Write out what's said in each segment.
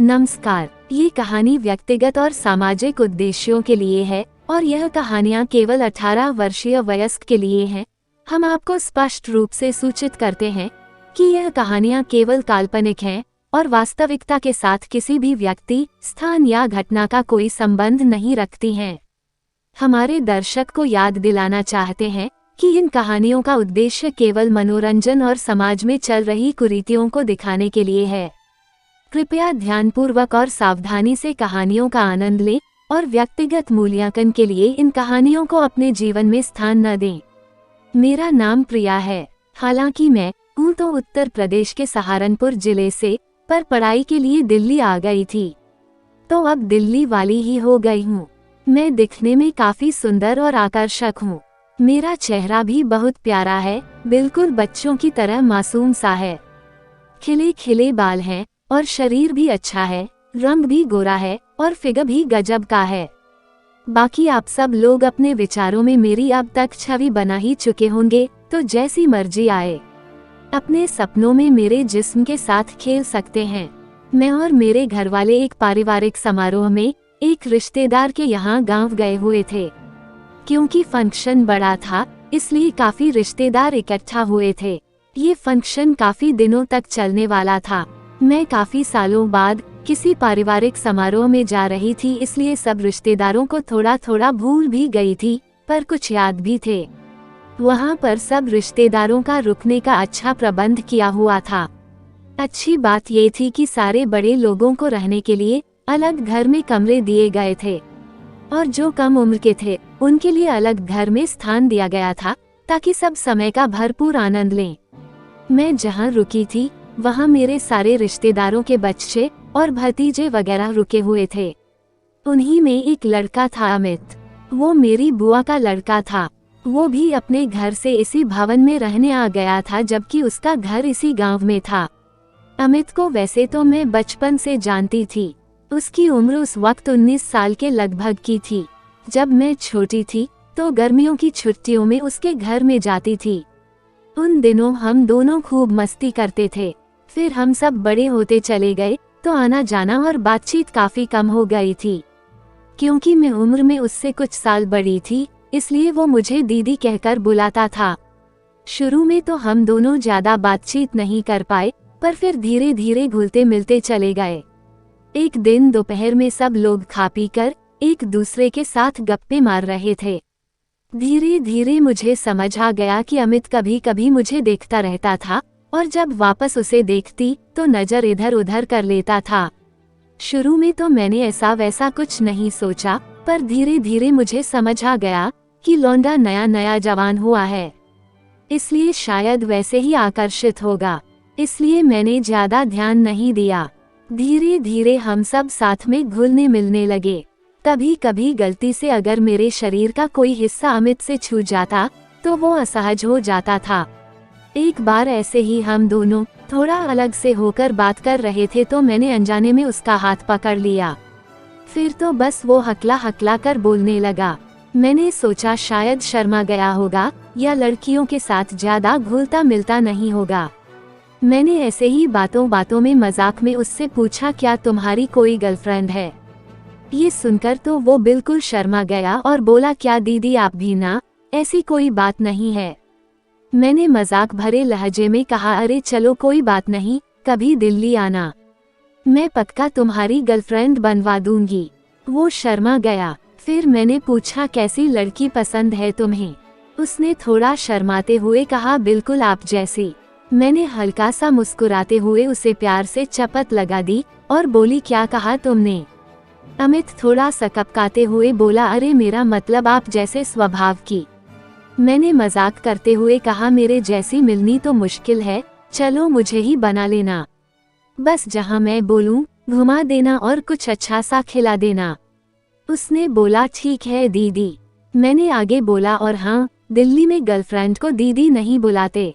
नमस्कार। ये कहानी व्यक्तिगत और सामाजिक उद्देश्यों के लिए है और यह कहानियाँ केवल 18 वर्षीय वयस्क के लिए हैं। हम आपको स्पष्ट रूप से सूचित करते हैं कि यह कहानियाँ केवल काल्पनिक हैं और वास्तविकता के साथ किसी भी व्यक्ति, स्थान या घटना का कोई संबंध नहीं रखती हैं। हमारे दर्शक को याद दिलाना चाहते हैं कि इन कहानियों का उद्देश्य केवल मनोरंजन और समाज में चल रही कुरीतियों को दिखाने के लिए है। कृपया ध्यानपूर्वक और सावधानी से कहानियों का आनंद लें और व्यक्तिगत मूल्यांकन के लिए इन कहानियों को अपने जीवन में स्थान न दें। मेरा नाम प्रिया है। हालांकि मैं हूँ तो उत्तर प्रदेश के सहारनपुर जिले से, पर पढ़ाई के लिए दिल्ली आ गई थी, तो अब दिल्ली वाली ही हो गई हूँ। मैं दिखने में काफी सुंदर और आकर्षक हूँ। मेरा चेहरा भी बहुत प्यारा है, बिल्कुल बच्चों की तरह मासूम सा है। खिले खिले बाल हैं और शरीर भी अच्छा है, रंग भी गोरा है और फिगर भी गजब का है। बाकी आप सब लोग अपने विचारों में मेरी अब तक छवि बना ही चुके होंगे, तो जैसी मर्जी आए। अपने सपनों में मेरे जिस्म के साथ खेल सकते हैं। मैं और मेरे घरवाले एक पारिवारिक समारोह में एक रिश्तेदार के यहाँ गांव गए हुए थे। क्योंकि फंक्शन बड़ा था, इसलिए काफी रिश्तेदार इकट्ठा हुए थे। ये फंक्शन काफी दिनों तक चलने वाला था। मैं काफी सालों बाद किसी पारिवारिक समारोह में जा रही थी, इसलिए सब रिश्तेदारों को थोड़ा थोड़ा भूल भी गई थी, पर कुछ याद भी थे। वहाँ पर सब रिश्तेदारों का रुकने का अच्छा प्रबंध किया हुआ था। अच्छी बात ये थी कि सारे बड़े लोगों को रहने के लिए अलग घर में कमरे दिए गए थे और जो कम उम्र के थे उनके लिए अलग घर में स्थान दिया गया था, ताकि सब समय का भरपूर आनंद लें। मैं जहाँ रुकी थी वहाँ मेरे सारे रिश्तेदारों के बच्चे और भतीजे वगैरह रुके हुए थे। उन्हीं में एक लड़का था, अमित। वो मेरी बुआ का लड़का था। वो भी अपने घर से इसी भवन में रहने आ गया था, जबकि उसका घर इसी गांव में था। अमित को वैसे तो मैं बचपन से जानती थी। उसकी उम्र उस वक्त 19 साल के लगभग की थी। जब मैं छोटी थी तो गर्मियों की छुट्टियों में उसके घर में जाती थी। उन दिनों हम दोनों खूब मस्ती करते थे। फिर हम सब बड़े होते चले गए तो आना जाना और बातचीत काफी कम हो गई थी। क्योंकि मैं उम्र में उससे कुछ साल बड़ी थी, इसलिए वो मुझे दीदी कहकर बुलाता था। शुरू में तो हम दोनों ज्यादा बातचीत नहीं कर पाए, पर फिर धीरे धीरे घुलते मिलते चले गए। एक दिन दोपहर में सब लोग खा पी कर एक दूसरे के साथ गप्पे मार रहे थे। धीरे धीरे मुझे समझ आ गया कि अमित कभी कभी मुझे देखता रहता था और जब वापस उसे देखती तो नजर इधर उधर कर लेता था। शुरू में तो मैंने ऐसा वैसा कुछ नहीं सोचा, पर धीरे धीरे मुझे समझ आ गया कि लौंडा नया नया जवान हुआ है, इसलिए शायद वैसे ही आकर्षित होगा। इसलिए मैंने ज्यादा ध्यान नहीं दिया। धीरे धीरे हम सब साथ में घुलने मिलने लगे। कभी कभी गलती से अगर मेरे शरीर का कोई हिस्सा अमित से छू जाता तो वो असहज हो जाता था। एक बार ऐसे ही हम दोनों थोड़ा अलग से होकर बात कर रहे थे तो मैंने अनजाने में उसका हाथ पकड़ लिया। फिर तो बस वो हकला हकला कर बोलने लगा। मैंने सोचा शायद शर्मा गया होगा या लड़कियों के साथ ज्यादा घुलता मिलता नहीं होगा। मैंने ऐसे ही बातों बातों में मजाक में उससे पूछा, क्या तुम्हारी कोई गर्लफ्रेंड है? ये सुनकर तो वो बिल्कुल शर्मा गया और बोला, क्या दीदी आप भी ना, ऐसी कोई बात नहीं है। मैंने मजाक भरे लहजे में कहा, अरे चलो कोई बात नहीं, कभी दिल्ली आना, मैं पक्का तुम्हारी गर्लफ्रेंड बनवा दूंगी। वो शर्मा गया। फिर मैंने पूछा, कैसी लड़की पसंद है तुम्हें? उसने थोड़ा शर्माते हुए कहा, बिल्कुल आप जैसी। मैंने हल्का सा मुस्कुराते हुए उसे प्यार से चपत लगा दी और बोली, क्या कहा तुमने? अमित थोड़ा सकपकाते हुए बोला, अरे मेरा मतलब आप जैसे स्वभाव की। मैंने मजाक करते हुए कहा, मेरे जैसी मिलनी तो मुश्किल है, चलो मुझे ही बना लेना। बस जहाँ मैं बोलूँ घुमा देना और कुछ अच्छा सा खिला देना। उसने बोला, ठीक है दीदी। मैंने आगे बोला, और हाँ, दिल्ली में गर्लफ्रेंड को दीदी नहीं बुलाते।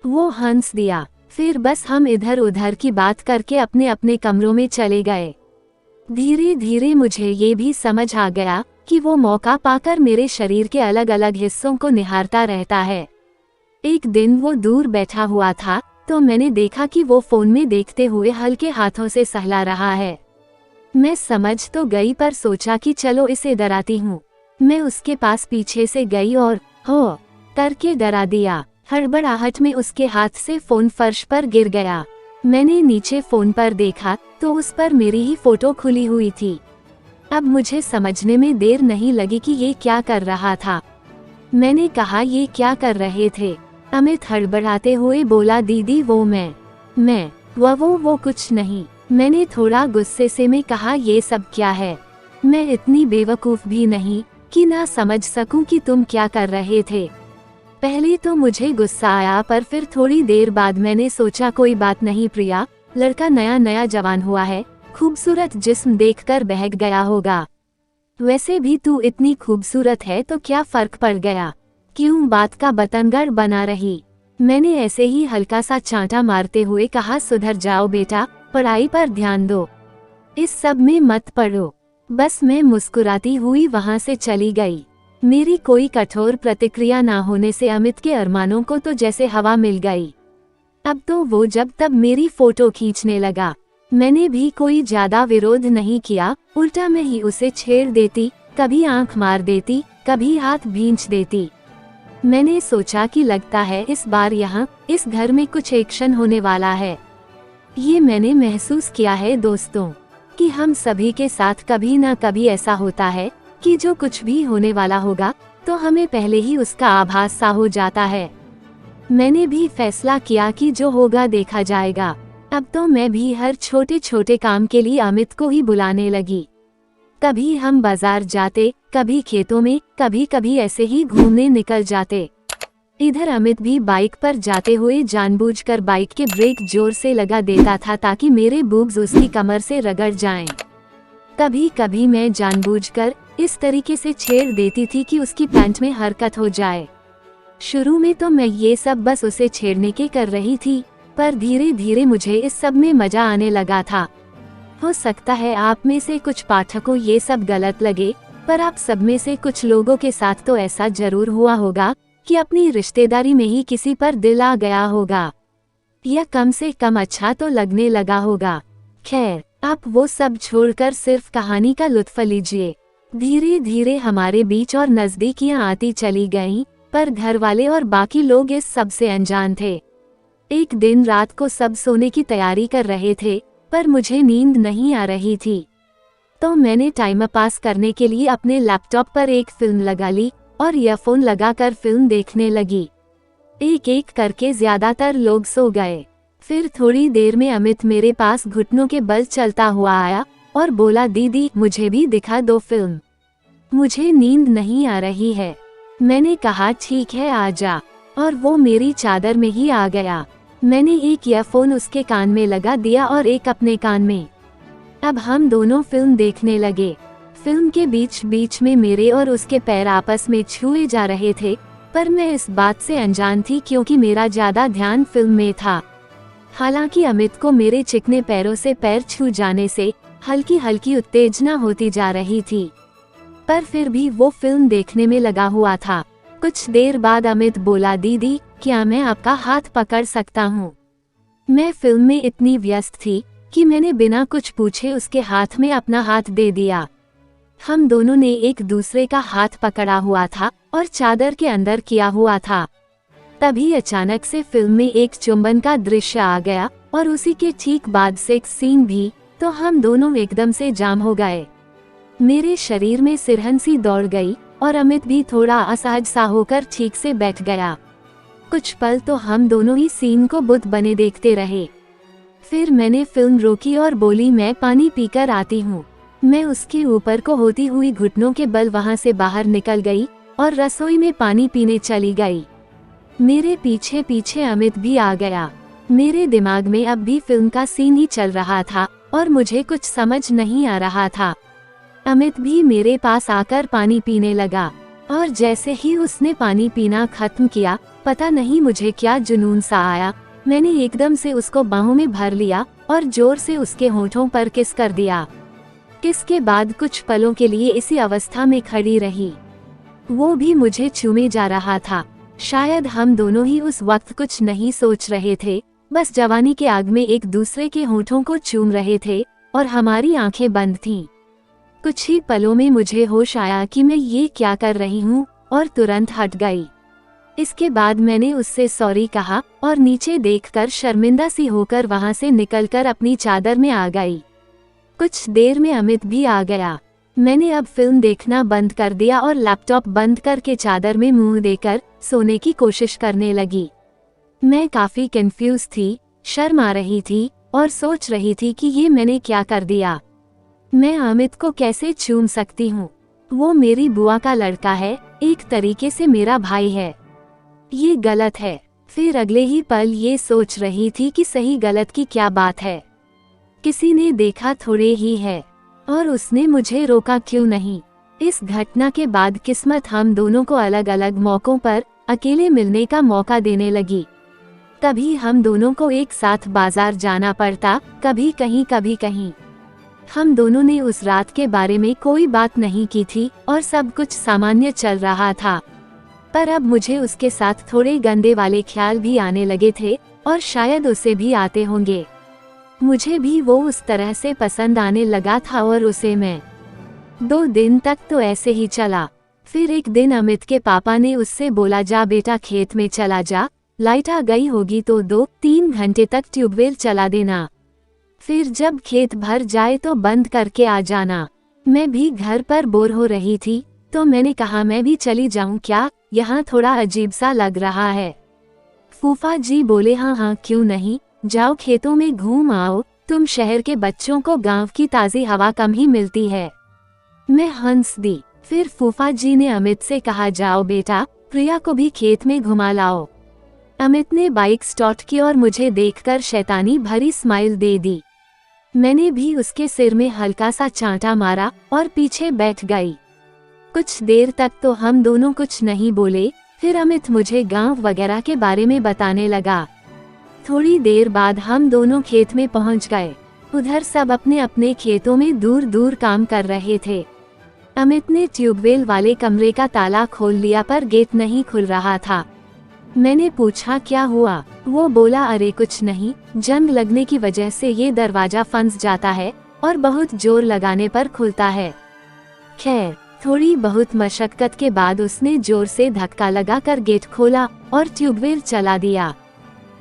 वो हंस दिया। फिर बस हम इधर उधर की बात करके अपने अपने कमरों में चले गए। धीरे धीरे मुझे ये भी समझ आ गया कि वो मौका पाकर मेरे शरीर के अलग अलग हिस्सों को निहारता रहता है। एक दिन वो दूर बैठा हुआ था तो मैंने देखा कि वो फोन में देखते हुए हल्के हाथों से सहला रहा है। मैं समझ तो गई पर सोचा कि चलो इसे डराती हूँ। मैं उसके पास पीछे से गई और हो करके डरा दिया। हड़बड़ाहट में उसके हाथ से फोन फर्श पर गिर गया। मैंने नीचे फोन पर देखा तो उस पर मेरी ही फोटो खुली हुई थी। अब मुझे समझने में देर नहीं लगी कि ये क्या कर रहा था। मैंने कहा, ये क्या कर रहे थे? अमित हड़बड़ाते हुए बोला, दीदी वो कुछ नहीं। मैंने थोड़ा गुस्से से में कहा, ये सब क्या है? मैं इतनी बेवकूफ भी नहीं कि ना समझ सकूं कि तुम क्या कर रहे थे। पहले तो मुझे गुस्सा आया पर फिर थोड़ी देर बाद मैंने सोचा कोई बात नहीं प्रिया, लड़का नया नया जवान हुआ है, खूबसूरत जिस्म देखकर बहक गया होगा। वैसे भी तू इतनी खूबसूरत है तो क्या फर्क पड़ गया? क्यों बात का बतंगड़ बना रही? मैंने ऐसे ही हल्का सा चांटा मारते हुए कहा, सुधर जाओ बेटा, पढ़ाई पर ध्यान दो, इस सब में मत पड़ो। बस मैं मुस्कुराती हुई वहां से चली गई। मेरी कोई कठोर प्रतिक्रिया ना होने से अमित के अरमानों को तो जैसे हवा मिल गई। अब तो वो जब तब मेरी फोटो खींचने लगा। मैंने भी कोई ज्यादा विरोध नहीं किया, उल्टा मैं ही उसे छेड़ देती, कभी आंख मार देती, कभी हाथ भींच देती। मैंने सोचा कि लगता है इस बार यहाँ इस घर में कुछ एक्शन होने वाला है। ये मैंने महसूस किया है दोस्तों, कि हम सभी के साथ कभी ना कभी ऐसा होता है कि जो कुछ भी होने वाला होगा तो हमें पहले ही उसका आभास सा हो जाता है। मैंने भी फैसला किया कि जो होगा देखा जाएगा। अब तो मैं भी हर छोटे छोटे काम के लिए अमित को ही बुलाने लगी। कभी हम बाजार जाते, कभी खेतों में, कभी कभी ऐसे ही घूमने निकल जाते। इधर अमित भी बाइक पर जाते हुए जानबूझकर बाइक के ब्रेक जोर से लगा देता था ताकि मेरे बूब्स उसकी कमर से रगड़ जाएं। कभी कभी मैं जानबूझकर इस तरीके से छेड़ देती थी कि उसकी पैंट में हरकत हो जाए। शुरू में तो मैं ये सब बस उसे छेड़ने के कर रही थी, पर धीरे धीरे मुझे इस सब में मजा आने लगा था। हो सकता है आप में से कुछ पाठकों ये सब गलत लगे, पर आप सब में से कुछ लोगों के साथ तो ऐसा जरूर हुआ होगा कि अपनी रिश्तेदारी में ही किसी पर दिल आ गया होगा, या कम से कम अच्छा तो लगने लगा होगा। खैर, आप वो सब छोड़कर सिर्फ कहानी का लुत्फ लीजिए। धीरे धीरे हमारे बीच और नजदीकियां आती चली गईं, पर घर वाले और बाकी लोग इस सब से अनजान थे। एक दिन रात को सब सोने की तैयारी कर रहे थे, पर मुझे नींद नहीं आ रही थी, तो मैंने टाइम पास करने के लिए अपने लैपटॉप पर एक फिल्म लगा ली और ईयरफोन लगाकर फिल्म देखने लगी। एक एक करके ज्यादातर लोग सो गए। फिर थोड़ी देर में अमित मेरे पास घुटनों के बल चलता हुआ आया और बोला, दीदी मुझे भी दिखा दो फिल्म, मुझे नींद नहीं आ रही है। मैंने कहा, ठीक है आ जा, और वो मेरी चादर में ही आ गया। मैंने एक ईयरफोन उसके कान में लगा दिया और एक अपने कान में। अब हम दोनों फिल्म देखने लगे। फिल्म के बीच बीच में मेरे और उसके पैर आपस में छुए जा रहे थे, पर मैं इस बात से अनजान थी क्योंकि मेरा ज्यादा ध्यान फिल्म में था। हालांकि अमित को मेरे चिकने पैरों से पैर छू जाने से हल्की हल्की उत्तेजना होती जा रही थी, पर फिर भी वो फिल्म देखने में लगा हुआ था। कुछ देर बाद अमित बोला, दीदी क्या मैं आपका हाथ पकड़ सकता हूँ? मैं फिल्म में इतनी व्यस्त थी कि मैंने बिना कुछ पूछे उसके हाथ में अपना हाथ दे दिया। हम दोनों ने एक दूसरे का हाथ पकड़ा हुआ था और चादर के अंदर किया हुआ था। तभी अचानक से फिल्म में एक चुंबन का दृश्य आ गया और उसी के ठीक बाद सेक्स सीन भी, तो हम दोनों एकदम से जाम हो गए। मेरे शरीर में सिरहन सी दौड़ गई और अमित भी थोड़ा असहज सा होकर ठीक से बैठ गया। कुछ पल तो हम दोनों ही सीन को बुत बने देखते रहे। फिर मैंने फिल्म रोकी और बोली, मैं पानी पीकर आती हूँ। मैं उसके ऊपर को होती हुई घुटनों के बल वहां से बाहर निकल गई और रसोई में पानी पीने चली गई। मेरे पीछे पीछे अमित भी आ गया। मेरे दिमाग में अब भी फिल्म का सीन ही चल रहा था और मुझे कुछ समझ नहीं आ रहा था। अमित भी मेरे पास आकर पानी पीने लगा और जैसे ही उसने पानी पीना खत्म किया, पता नहीं मुझे क्या जुनून सा आया, मैंने एकदम से उसको बाहों में भर लिया और जोर से उसके होठों पर किस कर दिया। किस के बाद कुछ पलों के लिए इसी अवस्था में खड़ी रही। वो भी मुझे चूमे जा रहा था। शायद हम दोनों ही उस वक्त कुछ नहीं सोच रहे थे, बस जवानी के आग में एक दूसरे के होठों को चूम रहे थे और हमारी आंखें बंद थीं। कुछ ही पलों में मुझे होश आया कि मैं ये क्या कर रही हूँ और तुरंत हट गई। इसके बाद मैंने उससे सॉरी कहा और नीचे देखकर शर्मिंदा सी होकर वहां से निकलकर अपनी चादर में आ गई। कुछ देर में अमित भी आ गया। मैंने अब फिल्म देखना बंद कर दिया और लैपटॉप बंद करके चादर में मुंह देकर सोने की कोशिश करने लगी। मैं काफी कंफ्यूज थी, शर्म आ रही थी और सोच रही थी कि ये मैंने क्या कर दिया। मैं अमित को कैसे चूम सकती हूँ? वो मेरी बुआ का लड़का है, एक तरीके से मेरा भाई है। ये गलत है। फिर अगले ही पल ये सोच रही थी कि सही गलत की क्या बात है। किसी ने देखा थोड़े ही है और उसने मुझे रोका क्यों नहीं। इस घटना के बाद किस्मत हम दोनों को अलग अलग मौकों पर अकेले मिलने का मौका देने लगी। कभी हम दोनों को एक साथ बाजार जाना पड़ता, कभी कहीं। हम दोनों ने उस रात के बारे में कोई बात नहीं की थी और सब कुछ सामान्य चल रहा था। पर अब मुझे उसके साथ थोड़े गंदे वाले ख्याल भी आने लगे थे और शायद उसे भी आते होंगे। मुझे भी वो उस तरह से पसंद आने लगा था और उसे मैं। 2 दिन तक तो ऐसे ही चला। फिर एक दिन अमित के पापा ने उससे बोला, जा बेटा खेत में चला जा, लाइट आ गई होगी तो 2-3 घंटे तक ट्यूबवेल चला देना, फिर जब खेत भर जाए तो बंद करके आ जाना। मैं भी घर पर बोर हो रही थी तो मैंने कहा मैं भी चली जाऊं क्या, यहाँ थोड़ा अजीब सा लग रहा है। फूफा जी बोले हाँ क्यों नहीं, जाओ खेतों में घूम आओ, तुम शहर के बच्चों को गांव की ताज़ी हवा कम ही मिलती है। मैं हंस दी। फिर फूफा जी ने अमित से कहा, जाओ बेटा प्रिया को भी खेत में घुमा लाओ। अमित ने बाइक स्टार्ट की और मुझे देखकर शैतानी भरी स्माइल दे दी। मैंने भी उसके सिर में हल्का सा चांटा मारा और पीछे बैठ गई। कुछ देर तक तो हम दोनों कुछ नहीं बोले। फिर अमित मुझे गांव वगैरह के बारे में बताने लगा। थोड़ी देर बाद हम दोनों खेत में पहुंच गए। उधर सब अपने अपने खेतों में दूर दूर काम कर रहे थे। अमित ने ट्यूबवेल वाले कमरे का ताला खोल लिया पर गेट नहीं खुल रहा था। मैंने पूछा क्या हुआ? वो बोला, अरे कुछ नहीं, जंग लगने की वजह से ये दरवाजा फंस जाता है और बहुत जोर लगाने पर खुलता है। खैर थोड़ी बहुत मशक्कत के बाद उसने जोर से धक्का लगाकर गेट खोला और ट्यूबवेल चला दिया।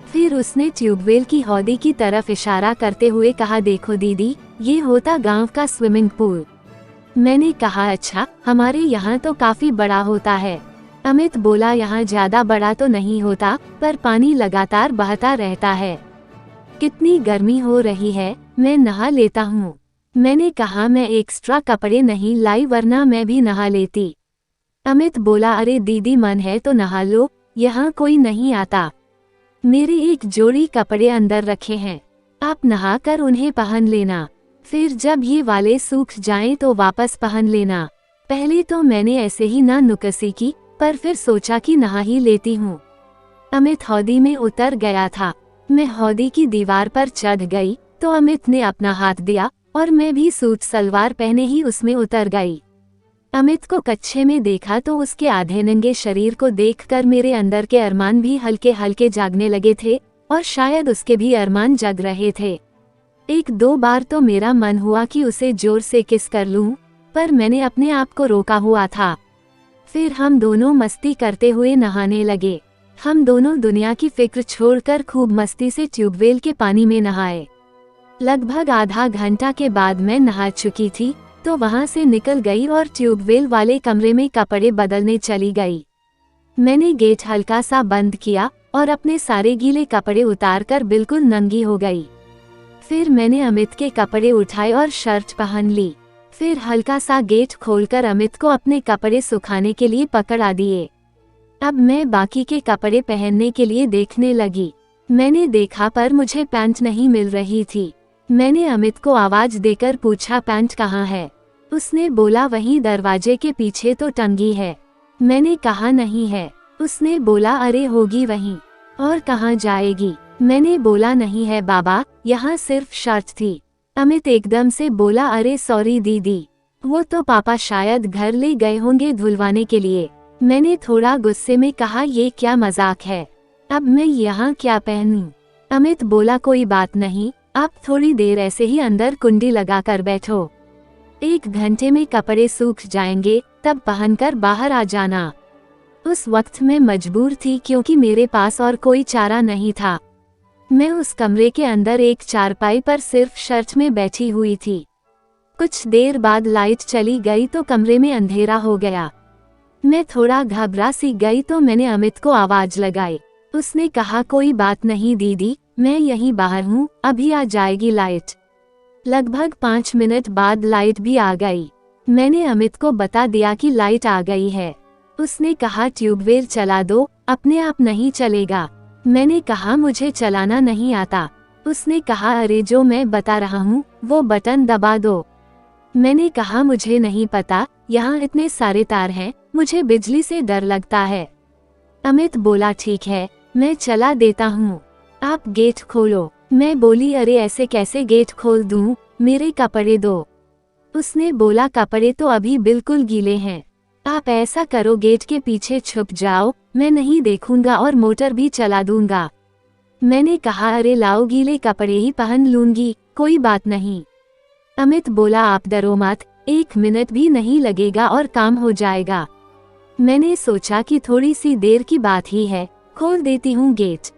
फिर उसने ट्यूबवेल की हौदी की तरफ इशारा करते हुए कहा, देखो दीदी, ये होता गांव का स्विमिंग पूल। मैंने कहा, अच्छा, हमारे यहाँ तो काफी बड़ा होता है। अमित बोला, यहाँ ज्यादा बड़ा तो नहीं होता पर पानी लगातार बहता रहता है। कितनी गर्मी हो रही है, मैं नहा लेता हूँ। मैंने कहा, मैं एक्स्ट्रा कपड़े नहीं लाई वरना मैं भी नहा लेती। अमित बोला, अरे दीदी मन है तो नहा लो, यहाँ कोई नहीं आता। मेरे एक जोड़ी कपड़े अंदर रखे हैं, आप नहाकर उन्हें पहन लेना, फिर जब ये वाले सूख जाएं तो वापस पहन लेना। पहले तो मैंने ऐसे ही ना नुकसी की, पर फिर सोचा कि नहा ही लेती हूँ। अमित हौदी में उतर गया था। मैं हौदी की दीवार पर चढ़ गई तो अमित ने अपना हाथ दिया और मैं भी सूट सलवार पहने ही उसमें उतर गई। अमित को कच्छे में देखा तो उसके आधे नंगे शरीर को देखकर मेरे अंदर के अरमान भी हल्के हल्के जागने लगे थे और शायद उसके भी अरमान जग रहे थे। 1-2 बार तो मेरा मन हुआ कि उसे जोर से किस कर लूं, पर मैंने अपने आप को रोका हुआ था। फिर हम दोनों मस्ती करते हुए नहाने लगे। हम दोनों दुनिया की फिक्र छोड़कर खूब मस्ती से ट्यूबवेल के पानी में नहाए। लगभग आधा घंटा के बाद मैं नहा चुकी थी तो वहां से निकल गई और ट्यूबवेल वाले कमरे में कपड़े बदलने चली गई। मैंने गेट हल्का सा बंद किया और अपने सारे गीले कपड़े उतारकर बिल्कुल नंगी हो गई। फिर मैंने अमित के कपड़े उठाए और शर्ट पहन ली। फिर हल्का सा गेट खोलकर अमित को अपने कपड़े सुखाने के लिए पकड़ा दिए। अब मैं बाकी के कपड़े पहनने के लिए देखने लगी। मैंने देखा पर मुझे पैंट नहीं मिल रही थी। मैंने अमित को आवाज देकर पूछा, पैंट कहाँ है? उसने बोला, वहीं दरवाजे के पीछे तो टंगी है। मैंने कहा, नहीं है। उसने बोला, अरे होगी वहीं, और कहाँ जाएगी? मैंने बोला, नहीं है बाबा, यहाँ सिर्फ शर्ट थी। अमित एकदम से बोला, अरे सॉरी दीदी, वो तो पापा शायद घर ले गए होंगे धुलवाने के लिए। मैंने थोड़ा गुस्से में कहा, ये क्या मजाक है, अब मैं यहाँ क्या पहनूं? अमित बोला कोई बात नहीं, आप थोड़ी देर ऐसे ही अंदर कुंडी लगा कर बैठो। 1 घंटे में कपड़े सूख जाएंगे, तब पहनकर बाहर आ जाना। उस वक्त मैं मजबूर थी क्योंकि मेरे पास और कोई चारा नहीं था। मैं उस कमरे के अंदर एक चारपाई पर सिर्फ शर्ट में बैठी हुई थी। कुछ देर बाद लाइट चली गई तो कमरे में अंधेरा हो गया। मैं थोड़ा घबरा सी गई तो मैंने अमित को आवाज लगाई। उसने कहा कोई बात नहीं दीदी, मैं यहीं बाहर हूँ, अभी आ जाएगी लाइट। लगभग 5 मिनट बाद लाइट भी आ गई। मैंने अमित को बता दिया कि लाइट आ गई है। उसने कहा ट्यूबवेल चला दो, अपने आप नहीं चलेगा। मैंने कहा मुझे चलाना नहीं आता। उसने कहा अरे जो मैं बता रहा हूँ वो बटन दबा दो। मैंने कहा मुझे नहीं पता, यहाँ इतने सारे तार हैं, मुझे बिजली से डर लगता है। अमित बोला ठीक है, मैं चला देता हूँ, आप गेट खोलो। मैं बोली अरे ऐसे कैसे गेट खोल दूँ, मेरे कपड़े दो। उसने बोला कपड़े तो अभी बिल्कुल गीले हैं, आप ऐसा करो गेट के पीछे छुप जाओ, मैं नहीं देखूंगा और मोटर भी चला दूंगा। मैंने कहा अरे लाओ गीले कपड़े ही पहन लूंगी, कोई बात नहीं। अमित बोला आप डरो मत, 1 मिनट भी नहीं लगेगा और काम हो जाएगा। मैंने सोचा कि थोड़ी सी देर की बात ही है, खोल देती हूँ गेट।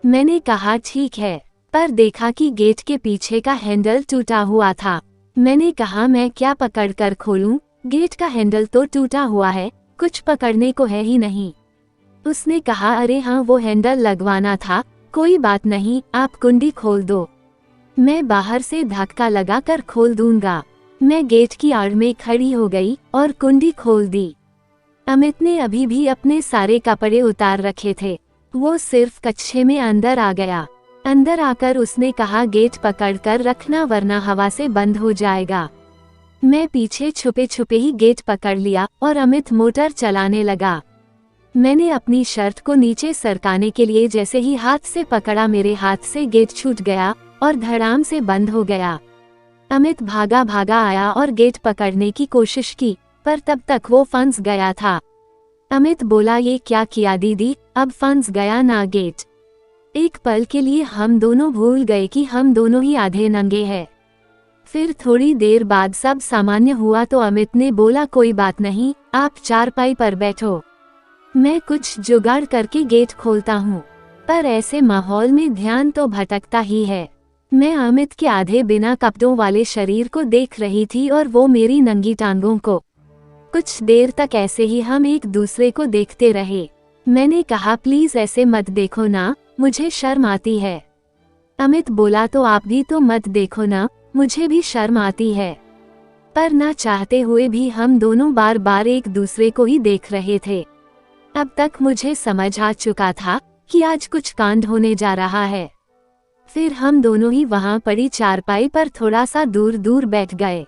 मैंने कहा ठीक है, पर देखा कि गेट के पीछे का हैंडल टूटा हुआ था। मैंने कहा मैं क्या पकड़ कर खोलूं, गेट का हैंडल तो टूटा हुआ है, कुछ पकड़ने को है ही नहीं। उसने कहा अरे हाँ वो हैंडल लगवाना था, कोई बात नहीं, आप कुंडी खोल दो, मैं बाहर से धक्का लगा कर खोल दूंगा। मैं गेट की आड़ में खड़ी हो गई और कुंडी खोल दी। अमित ने अभी भी अपने सारे कपड़े उतार रखे थे, वो सिर्फ कच्छे में अंदर आ गया। अंदर आकर उसने कहा गेट पकड़कर रखना वरना हवा से बंद हो जाएगा। मैं पीछे छुपे छुपे ही गेट पकड़ लिया और अमित मोटर चलाने लगा। मैंने अपनी शर्ट को नीचे सरकाने के लिए जैसे ही हाथ से पकड़ा, मेरे हाथ से गेट छूट गया और धड़ाम से बंद हो गया। अमित भागा भागा आया और गेट पकड़ने की कोशिश की, पर तब तक वो फंस गया था। अमित बोला ये क्या किया दीदी, अब फंस गया ना गेट। एक पल के लिए हम दोनों भूल गए कि हम दोनों ही आधे नंगे हैं। फिर थोड़ी देर बाद सब सामान्य हुआ तो अमित ने बोला कोई बात नहीं, आप चारपाई पर बैठो, मैं कुछ जुगाड़ करके गेट खोलता हूँ। पर ऐसे माहौल में ध्यान तो भटकता ही है। मैं अमित के आधे बिना कपड़ों वाले शरीर को देख रही थी और वो मेरी नंगी टांगों को। कुछ देर तक ऐसे ही हम एक दूसरे को देखते रहे। मैंने कहा प्लीज ऐसे मत देखो ना, मुझे शर्म आती है। अमित बोला तो आप भी तो मत देखो ना, मुझे भी शर्म आती है। पर ना चाहते हुए भी हम दोनों बार बार एक दूसरे को ही देख रहे थे। अब तक मुझे समझ आ चुका था कि आज कुछ कांड होने जा रहा है। फिर हम दोनों ही वहां पड़ी चारपाई पर थोड़ा सा दूर दूर बैठ गए।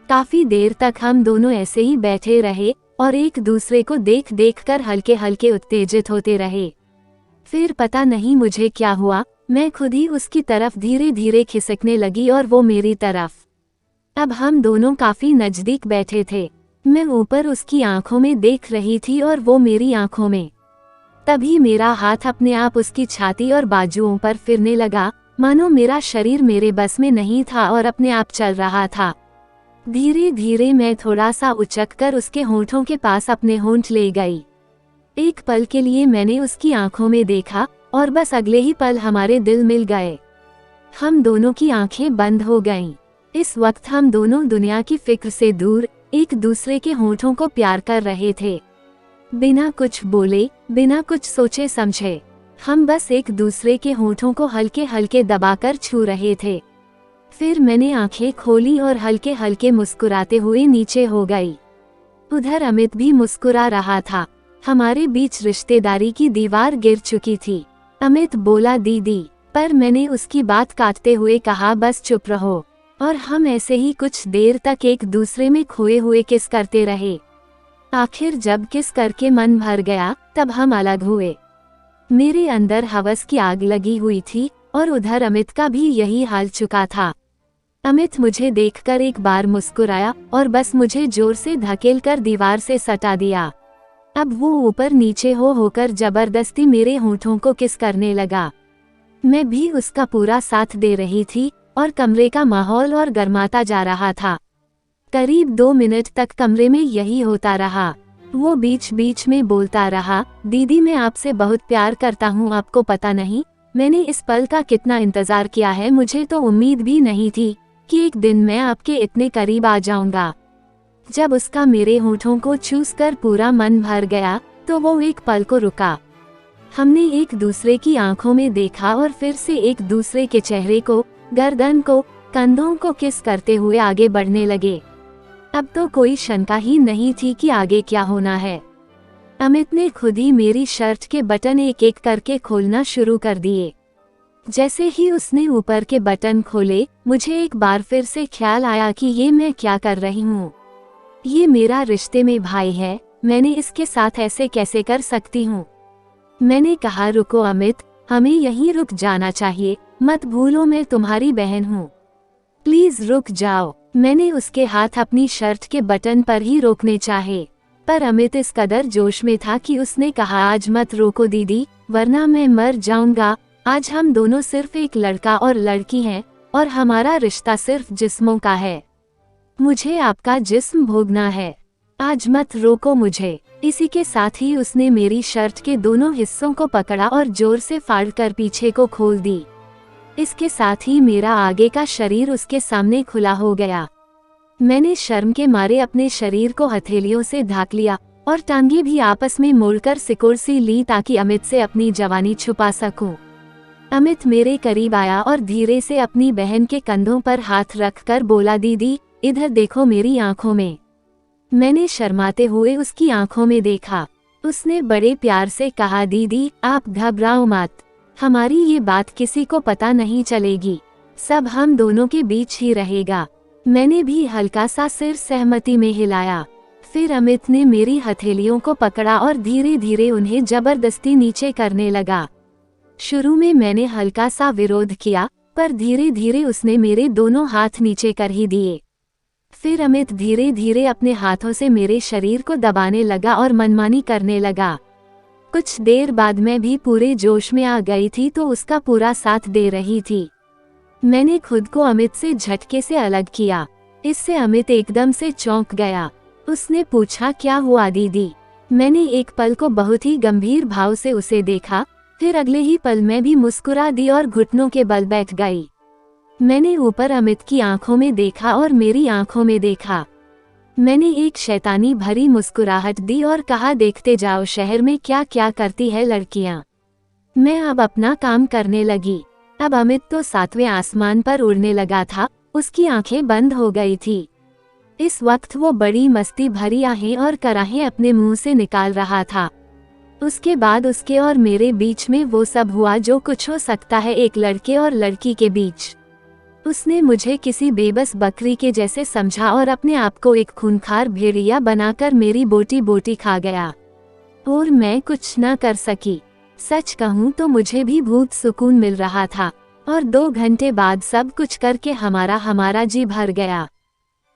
काफी देर तक हम दोनों ऐसे ही बैठे रहे और एक दूसरे को देख देख कर हल्के हल्के उत्तेजित होते रहे। फिर पता नहीं मुझे क्या हुआ, मैं खुद ही उसकी तरफ धीरे धीरे खिसकने लगी और वो मेरी तरफ। अब हम दोनों काफी नजदीक बैठे थे। मैं ऊपर उसकी आंखों में देख रही थी और वो मेरी आंखों में। तभी मेरा हाथ अपने आप उसकी छाती और बाजुओं पर फिरने लगा, मानो मेरा शरीर मेरे बस में नहीं था और अपने आप चल रहा था। धीरे धीरे मैं थोड़ा सा उचककर उसके होंठों के पास अपने होंठ ले गई। एक पल के लिए मैंने उसकी आंखों में देखा और बस अगले ही पल हमारे दिल मिल गए। हम दोनों की आंखें बंद हो गईं। इस वक्त हम दोनों दुनिया की फिक्र से दूर एक दूसरे के होंठों को प्यार कर रहे थे। बिना कुछ बोले, बिना कुछ सोचे समझे, हम बस एक दूसरे के होंठों को हल्के हल्के दबाकर छू रहे थे। फिर मैंने आंखें खोली और हल्के हल्के मुस्कुराते हुए नीचे हो गई। उधर अमित भी मुस्कुरा रहा था। हमारे बीच रिश्तेदारी की दीवार गिर चुकी थी। अमित बोला दीदी, पर मैंने उसकी बात काटते हुए कहा बस चुप रहो। और हम ऐसे ही कुछ देर तक एक दूसरे में खोए हुए किस करते रहे। आखिर जब किस करके मन भर गया तब हम अलग हुए। मेरे अंदर हवस की आग लगी हुई थी और उधर अमित का भी यही हाल चुका था। अमित मुझे देखकर एक बार मुस्कुराया और बस मुझे जोर से धकेलकर दीवार से सटा दिया। अब वो ऊपर नीचे होकर जबरदस्ती मेरे होंठों को किस करने लगा। मैं भी उसका पूरा साथ दे रही थी और कमरे का माहौल और गर्माता जा रहा था। करीब 2 मिनट तक कमरे में यही होता रहा। वो बीच बीच में बोलता रहा, दीदी मैं आपसे बहुत प्यार करता हूँ, आपको पता नहीं मैंने इस पल का कितना इंतजार किया है। मुझे तो उम्मीद भी नहीं थी कि एक दिन मैं आपके इतने करीब आ जाऊंगा। जब उसका मेरे होठों को चूस कर पूरा मन भर गया तो वो एक पल को रुका। हमने एक दूसरे की आंखों में देखा और फिर से एक दूसरे के चेहरे को, गर्दन को, कंधों को किस करते हुए आगे बढ़ने लगे। अब तो कोई शंका ही नहीं थी कि आगे क्या होना है। अमित ने खुद ही मेरी शर्ट के बटन एक एक करके खोलना शुरू कर दिए। जैसे ही उसने ऊपर के बटन खोले, मुझे एक बार फिर से ख्याल आया कि ये मैं क्या कर रही हूँ। ये मेरा रिश्ते में भाई है, मैंने इसके साथ ऐसे कैसे कर सकती हूँ। मैंने कहा रुको अमित, हमें यहीं रुक जाना चाहिए, मत भूलो मैं तुम्हारी बहन हूँ, प्लीज रुक जाओ। मैंने उसके हाथ अपनी शर्ट के बटन पर ही रोकने चाहे, पर अमित इस कदर जोश में था कि उसने कहा आज मत रोको दीदी, वरना मैं मर जाऊंगा। आज हम दोनों सिर्फ एक लड़का और लड़की हैं और हमारा रिश्ता सिर्फ जिस्मों का है। मुझे आपका जिस्म भोगना है, आज मत रोको मुझे। इसी के साथ ही उसने मेरी शर्ट के दोनों हिस्सों को पकड़ा और जोर से फाड़कर पीछे को खोल दी। इसके साथ ही मेरा आगे का शरीर उसके सामने खुला हो गया। मैंने शर्म के मारे अपने शरीर को हथेलियों से ढाक लिया और टांगे भी आपस में मोड़कर सिकुड़ सी ली ताकि अमित से अपनी जवानी छुपा सकूं। अमित मेरे करीब आया और धीरे से अपनी बहन के कंधों पर हाथ रखकर बोला दीदी इधर देखो मेरी आंखों में। मैंने शर्माते हुए उसकी आंखों में देखा। उसने बड़े प्यार से कहा दीदी आप घबराओ मत, हमारी ये बात किसी को पता नहीं चलेगी, सब हम दोनों के बीच ही रहेगा। मैंने भी हल्का सा सिर सहमति में हिलाया। फिर अमित ने मेरी हथेलियों को पकड़ा और धीरे धीरे उन्हें जबरदस्ती नीचे करने लगा। शुरू में मैंने हल्का सा विरोध किया, पर धीरे धीरे उसने मेरे दोनों हाथ नीचे कर ही दिए। फिर अमित धीरे धीरे अपने हाथों से मेरे शरीर को दबाने लगा और मनमानी करने लगा। कुछ देर बाद मैं भी पूरे जोश में आ गई थी तो उसका पूरा साथ दे रही थी। मैंने खुद को अमित से झटके से अलग किया। इससे अमित एकदम से चौंक गया। उसने पूछा क्या हुआ दीदी। मैंने एक पल को बहुत ही गंभीर भाव से उसे देखा, फिर अगले ही पल मैं भी मुस्कुरा दी और घुटनों के बल बैठ गई। मैंने ऊपर अमित की आंखों में देखा और मेरी आंखों में देखा। मैंने एक शैतानी भरी मुस्कुराहट दी और कहा देखते जाओ शहर में क्या क्या करती है लड़कियां। मैं अब अपना काम करने लगी। अब अमित तो 7वें आसमान पर उड़ने लगा था, उसकी आंखें बंद हो गई थी। इस वक्त वो बड़ी मस्ती भरी आहें और कराहें अपने मुंह से निकाल रहा था। उसके बाद उसके और मेरे बीच में वो सब हुआ जो कुछ हो सकता है एक लड़के और लड़की के बीच। उसने मुझे किसी बेबस बकरी के जैसे समझा और अपने आप को एक खूंखार भेड़िया बनाकर मेरी बोटी बोटी खा गया और मैं कुछ न कर सकी। सच कहूँ तो मुझे भी बहुत सुकून मिल रहा था और 2 घंटे बाद सब कुछ करके हमारा जी भर गया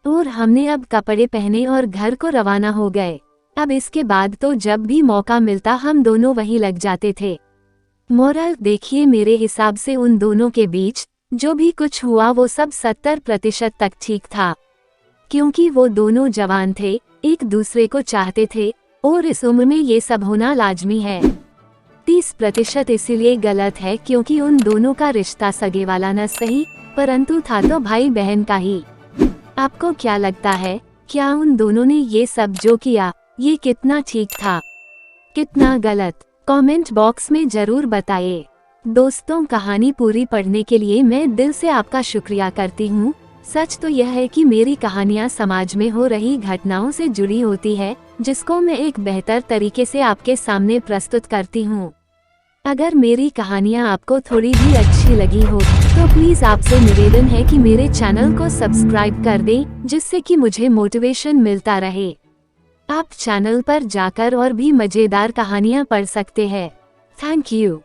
और हमने अब कपड़े पहने और घर को रवाना हो गए। अब इसके बाद तो जब भी मौका मिलता हम दोनों वहीं लग जाते थे। मोरल देखिए मेरे हिसाब से उन दोनों के बीच जो भी कुछ हुआ वो सब 70% तक ठीक था, क्योंकि वो दोनों जवान थे, एक दूसरे को चाहते थे और इस उम्र में ये सब होना लाजमी है। 30% इसीलिए गलत है क्योंकि उन दोनों का रिश्ता सगे वाला न सही परंतु था तो भाई बहन का ही। आपको क्या लगता है, क्या उन दोनों ने ये सब जो किया ये कितना ठीक था, कितना गलत? कमेंट बॉक्स में जरूर बताइए। दोस्तों कहानी पूरी पढ़ने के लिए मैं दिल से आपका शुक्रिया करती हूँ। सच तो यह है कि मेरी कहानियाँ समाज में हो रही घटनाओं से जुड़ी होती है, जिसको मैं एक बेहतर तरीके से आपके सामने प्रस्तुत करती हूँ। अगर मेरी कहानियाँ आपको थोड़ी भी अच्छी लगी हो तो प्लीज आपसे निवेदन है कि मेरे चैनल को सब्सक्राइब कर दें, जिससे कि मुझे मोटिवेशन मिलता रहे। आप चैनल पर जाकर और भी मजेदार कहानियाँ पढ़ सकते हैं। Thank you.